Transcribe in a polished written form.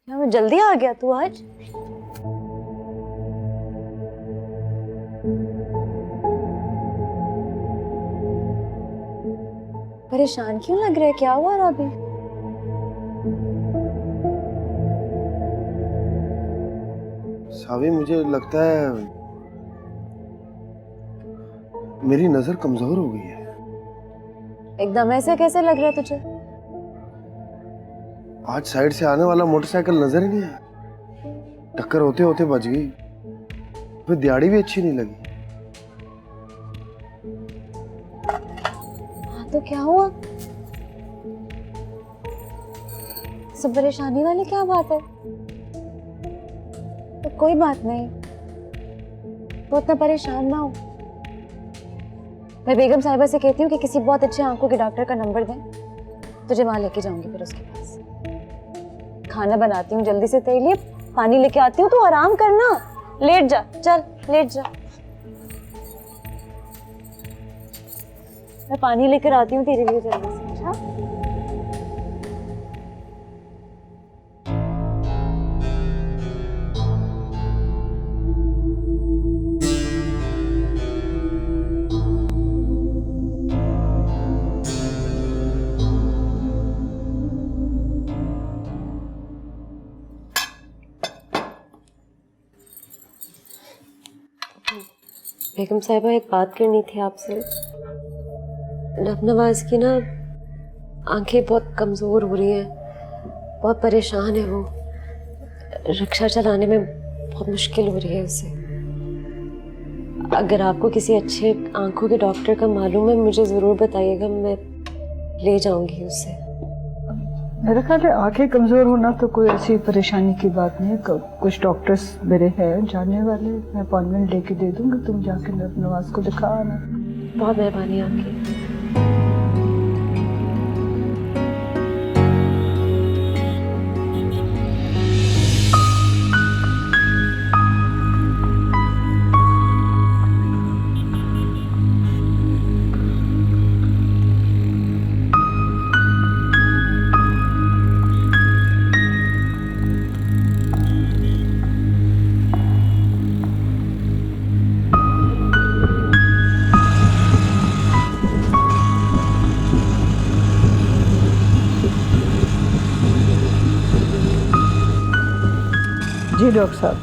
क्या मैं जल्दी आ गया तू आज? परेशान क्यों लग रहा है? क्या हुआ रॉबी? सावी, मुझे लगता है मेरी नजर कमजोर हो गई है। एकदम ऐसे कैसे लग रहा है तुझे? आज साइड से आने वाला मोटरसाइकिल नजर ही नहीं आया। टक्कर होते होते बच गई। फिर दिहाड़ी भी अच्छी नहीं लगी। हाँ तो क्या हुआ? सब परेशानी वाली क्या बात है? तो कोई बात नहीं, तो इतना परेशान ना हो। मैं बेगम साहिबा से कहती हूँ कि किसी बहुत अच्छे आंखों के डॉक्टर का नंबर दें, तुझे वहां लेके जाऊंगी। फिर उसके पास खाना बनाती हूँ जल्दी से तेरे लिए, पानी लेके आती हूँ, तू आराम करना। लेट जा, चल लेट जा। मैं पानी लेकर आती हूँ तेरे लिए जल्दी से। अच्छा बेगम साहिबा, एक बात करनी थी आपसे। नवाज की ना आंखें बहुत कमजोर हो रही हैं, बहुत परेशान है वो। रिक्शा चलाने में बहुत मुश्किल हो रही है उसे। अगर आपको किसी अच्छे आंखों के डॉक्टर का मालूम है, मुझे जरूर बताइएगा, मैं ले जाऊंगी उसे। मेरा ख्याल है आंखें कमजोर होना तो कोई ऐसी परेशानी की बात नहीं है। कुछ डॉक्टर्स मेरे हैं जानने वाले, मैं अपॉइंटमेंट लेके दे दूंगी, तुम जाके नवाज को दिखा आना। बहुत मेहरबानी आपकी। जी डॉक्टर साहब।